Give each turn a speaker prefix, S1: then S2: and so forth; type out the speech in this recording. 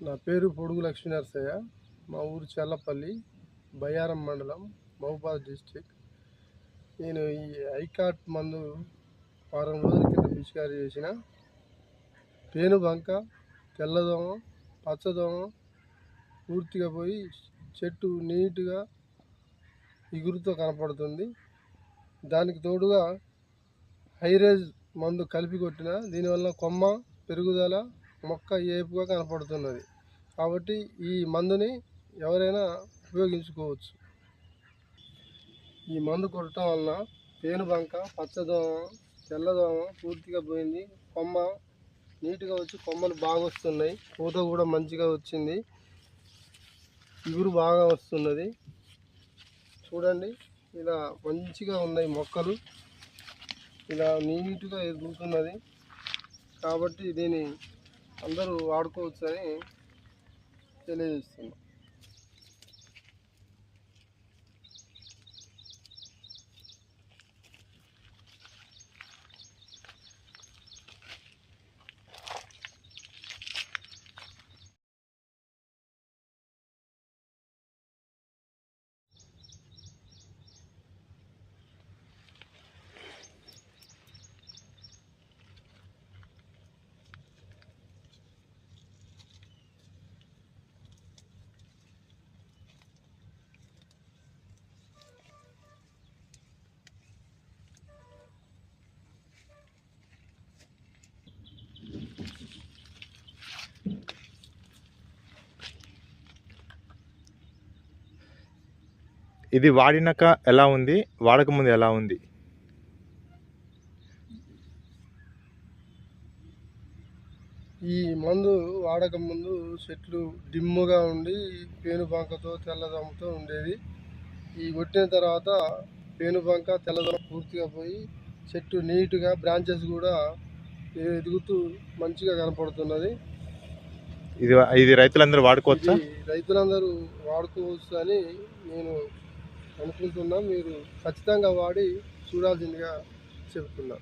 S1: నా పేరు పొడుగు లక్ష్మీనరసయ్య. మా ఊరు చల్లపల్లి, బయ్యారం మండలం, మహబూబాద్ డిస్టిక్. నేను ఈ ఐకాట్ మందు వారం రోజుల కింద పిచికారీ చేసిన. పేనుబంక, తెల్లదోమ, పచ్చదోమ పూర్తిగా పోయి చెట్టు నీట్గా ఇగురుతో కనపడుతుంది. దానికి తోడుగా హైరేజ్ మందు కలిపి కొట్టిన, దీనివల్ల కొమ్మ పెరుగుదల, మొక్క ఏపుగా కనపడుతున్నది. కాబట్టి ఈ మందుని ఎవరైనా ఉపయోగించుకోవచ్చు. ఈ మందు కొట్టడం వలన పేనుబంక, పచ్చదోమ, తెల్లదోమ పూర్తిగా పోయింది. కొమ్మ నీట్గా వచ్చి కొమ్మలు బాగా వస్తున్నాయి. పూత కూడా మంచిగా వచ్చింది. ఇగురు బాగా వస్తున్నది. చూడండి, ఇలా మంచిగా ఉన్నాయి మొక్కలు, ఇలా నీట్గా ఎదుగుతున్నది. కాబట్టి దీన్ని అందరూ వాడుకోవచ్చు అని తెలియజేస్తున్నాం.
S2: ఇది వాడినాక ఎలా ఉంది, వాడకముందు ఎలా ఉంది?
S1: ఈ మందు వాడక ముందు చెట్లు డిమ్ముగా ఉండి పేనుబంకతో తెల్లదోమతో ఉండేది. ఈ కొట్టిన తర్వాత పేనుబంక, తెల్లదోమ పూర్తిగా పోయి చెట్టు నీట్గా బ్రాంచెస్ కూడా ఎదుగుతూ మంచిగా కనపడుతున్నది.
S2: ఇది రైతులందరూ వాడుకోవచ్చా?
S1: రైతులందరూ వాడుకోవచ్చు అని నేను అనుకుంటున్నా. మీరు ఖచ్చితంగా వాడి చూడాల్సిందిగా చెబుతున్నా.